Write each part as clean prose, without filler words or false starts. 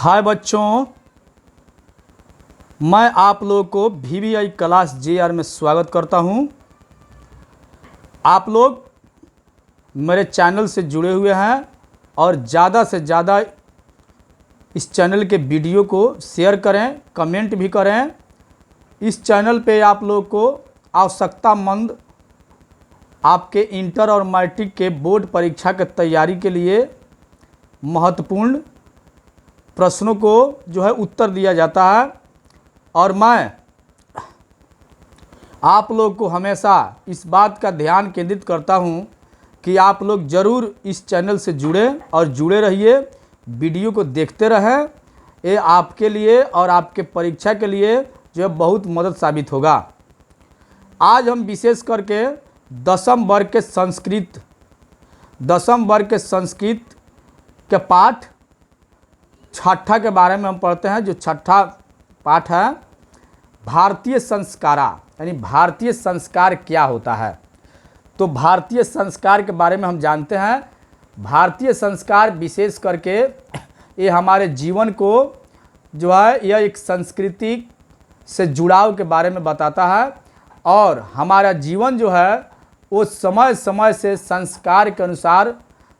हाय बच्चों, मैं आप लोगों को VVI क्लास JR में स्वागत करता हूं। आप लोग मेरे चैनल से जुड़े हुए हैं और ज़्यादा से ज़्यादा इस चैनल के वीडियो को शेयर करें, कमेंट भी करें। इस चैनल पे आप लोग को आवश्यकतामंद आपके इंटर और मैट्रिक के बोर्ड परीक्षा की तैयारी के लिए महत्वपूर्ण प्रश्नों को जो है उत्तर दिया जाता है और मैं आप लोग को हमेशा इस बात का ध्यान केंद्रित करता हूं कि आप लोग ज़रूर इस चैनल से जुड़ें और जुड़े रहिए, वीडियो को देखते रहें। ये आपके लिए और आपके परीक्षा के लिए जो है बहुत मदद साबित होगा। आज हम विशेष करके दसम वर्ग के संस्कृत के पाठ छठा के बारे में हम पढ़ते हैं। जो छठा पाठ है भारतीय संस्कारा, यानी भारतीय संस्कार क्या होता है। तो भारतीय संस्कार के बारे में हम जानते हैं। भारतीय संस्कार विशेष करके ये हमारे जीवन को जो है यह एक संस्कृति से जुड़ाव के बारे में बताता है और हमारा जीवन जो है वो समय समय से संस्कार के अनुसार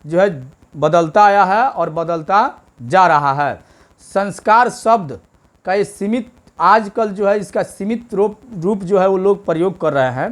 जो है बदलता आया है और बदलता जा रहा है। संस्कार शब्द का ये सीमित आजकल जो है इसका सीमित रूप जो है वो लोग प्रयोग कर रहे हैं।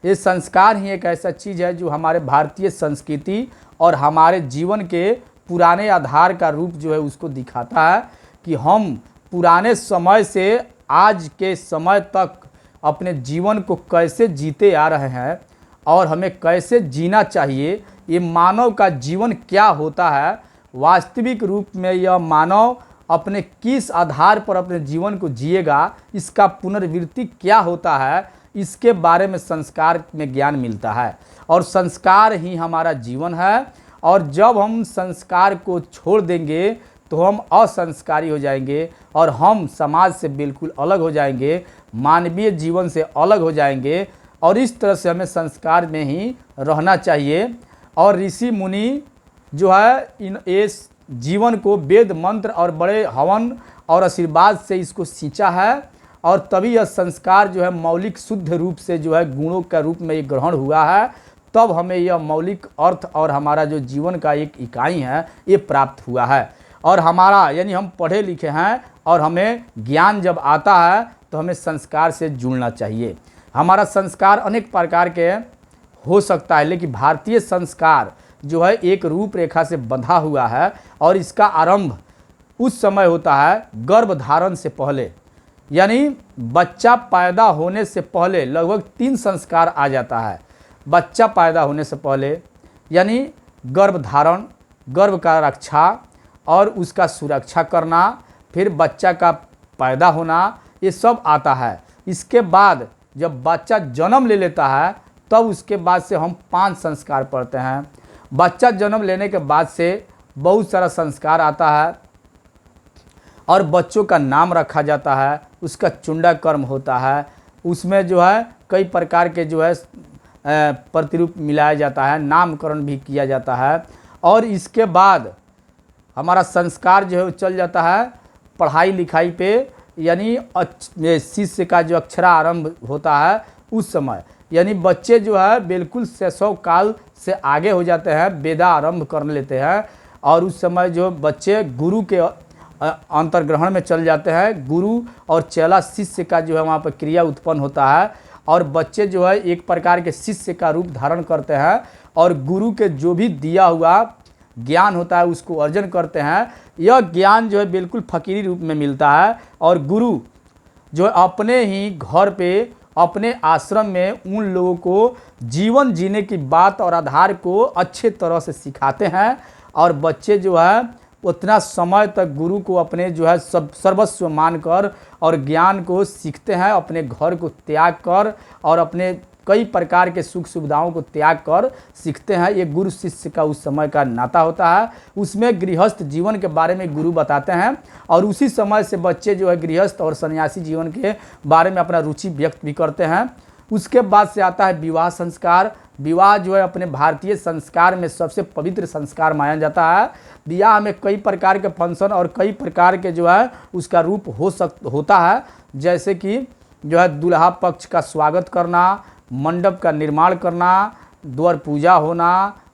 ये संस्कार ही एक ऐसा चीज़ है जो हमारे भारतीय संस्कृति और हमारे जीवन के पुराने आधार का रूप जो है उसको दिखाता है कि हम पुराने समय से आज के समय तक अपने जीवन को कैसे जीते आ रहे हैं और हमें कैसे जीना चाहिए। ये मानव का जीवन क्या होता है, वास्तविक रूप में यह मानव अपने किस आधार पर अपने जीवन को जिएगा, इसका पुनर्वृत्ति क्या होता है, इसके बारे में संस्कार में ज्ञान मिलता है। और संस्कार ही हमारा जीवन है और जब हम संस्कार को छोड़ देंगे तो हम असंस्कारी हो जाएंगे और हम समाज से बिल्कुल अलग हो जाएंगे, मानवीय जीवन से अलग हो जाएंगे। और इस तरह से हमें संस्कार में ही रहना चाहिए। और ऋषि मुनि जो है इस जीवन को वेद मंत्र और बड़े हवन और आशीर्वाद से इसको सींचा है और तभी यह संस्कार जो है मौलिक शुद्ध रूप से जो है गुणों का रूप में ये ग्रहण हुआ है। तब हमें यह मौलिक अर्थ और हमारा जो जीवन का एक इकाई है ये प्राप्त हुआ है। और हमारा यानी हम पढ़े लिखे हैं और हमें ज्ञान जब आता है तो हमें संस्कार से जुड़ना चाहिए। हमारा संस्कार अनेक प्रकार के हो सकता है, लेकिन भारतीय संस्कार जो है एक रूपरेखा से बंधा हुआ है और इसका आरंभ उस समय होता है गर्भधारण से पहले, यानी बच्चा पैदा होने से पहले लगभग 3 संस्कार आ जाता है। बच्चा पैदा होने से पहले यानी गर्भधारण, गर्भ का रक्षा और उसका सुरक्षा करना, फिर बच्चा का पैदा होना, ये सब आता है। इसके बाद जब बच्चा जन्म ले लेता है तब उसके बाद से हम 5 संस्कार पढ़ते हैं। बच्चा जन्म लेने के बाद से बहुत सारा संस्कार आता है और बच्चों का नाम रखा जाता है, उसका चुंडा कर्म होता है, उसमें जो है कई प्रकार के जो है प्रतिरूप मिलाया जाता है, नामकरण भी किया जाता है। और इसके बाद हमारा संस्कार जो है चल जाता है पढ़ाई लिखाई पे, यानी शिष्य का जो अक्षरारंभ होता है उस समय, यानी बच्चे जो है बिल्कुल शैशव काल से आगे हो जाते हैं, वेदा आरंभ कर लेते हैं और उस समय जो बच्चे गुरु के अंतर्ग्रहण में चल जाते हैं। गुरु और चेला शिष्य का जो है वहाँ पर क्रिया उत्पन्न होता है और बच्चे जो है एक प्रकार के शिष्य का रूप धारण करते हैं और गुरु के जो भी दिया हुआ ज्ञान होता है उसको अर्जन करते हैं। यह ज्ञान जो है बिल्कुल फकीरी रूप में मिलता है और गुरु जो अपने ही घर पे अपने आश्रम में उन लोगों को जीवन जीने की बात और आधार को अच्छे तरह से सिखाते हैं और बच्चे जो है उतना समय तक गुरु को अपने जो है सब सर्वस्व मानकर और ज्ञान को सीखते हैं, अपने घर को त्याग कर और अपने कई प्रकार के सुख सुविधाओं को त्याग कर सीखते हैं। ये गुरु शिष्य का उस समय का नाता होता है। उसमें गृहस्थ जीवन के बारे में गुरु बताते हैं और उसी समय से बच्चे जो है गृहस्थ और सन्यासी जीवन के बारे में अपना रुचि व्यक्त भी करते हैं। उसके बाद से आता है विवाह संस्कार, विवाह जो है अपने भारतीय संस्कार में सबसे पवित्र संस्कार माना जाता है। विवाह में कई प्रकार के फंक्शन और कई प्रकार के जो है उसका रूप होता है, जैसे कि जो है दूल्हा पक्ष का स्वागत करना, मंडप का निर्माण करना, द्वार पूजा होना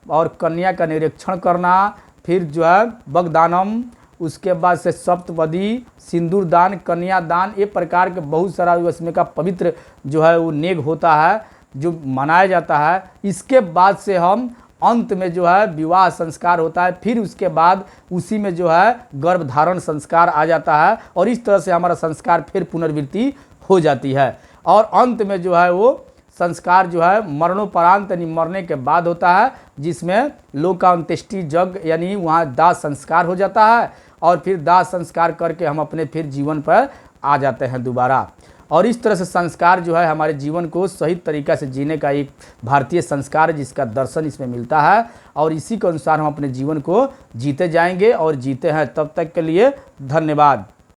और कन्या का निरीक्षण करना, फिर जो है बगदानम, उसके बाद से सप्तपदी, सिंदूर दान, कन्यादान, ये प्रकार के बहुत सारा उसमें का पवित्र जो है वो नेग होता है जो मनाया जाता है। इसके बाद से हम अंत में जो है विवाह संस्कार होता है, फिर उसके बाद उसी में जो है गर्भधारण संस्कार आ जाता है और इस तरह से हमारा संस्कार फिर पुनर्वृत्ति हो जाती है। और अंत में जो है वो संस्कार जो है मरणोपरांत यानी मरने के बाद होता है, जिसमें लोकांत्येष्टि यज्ञ यानी वहाँ दाह संस्कार हो जाता है और फिर दाह संस्कार करके हम अपने फिर जीवन पर आ जाते हैं दोबारा। और इस तरह से संस्कार जो है हमारे जीवन को सही तरीक़ा से जीने का एक भारतीय संस्कार है जिसका दर्शन इसमें मिलता है और इसी के अनुसार हम अपने जीवन को जीते जाएंगे और जीते हैं। तब तक के लिए धन्यवाद।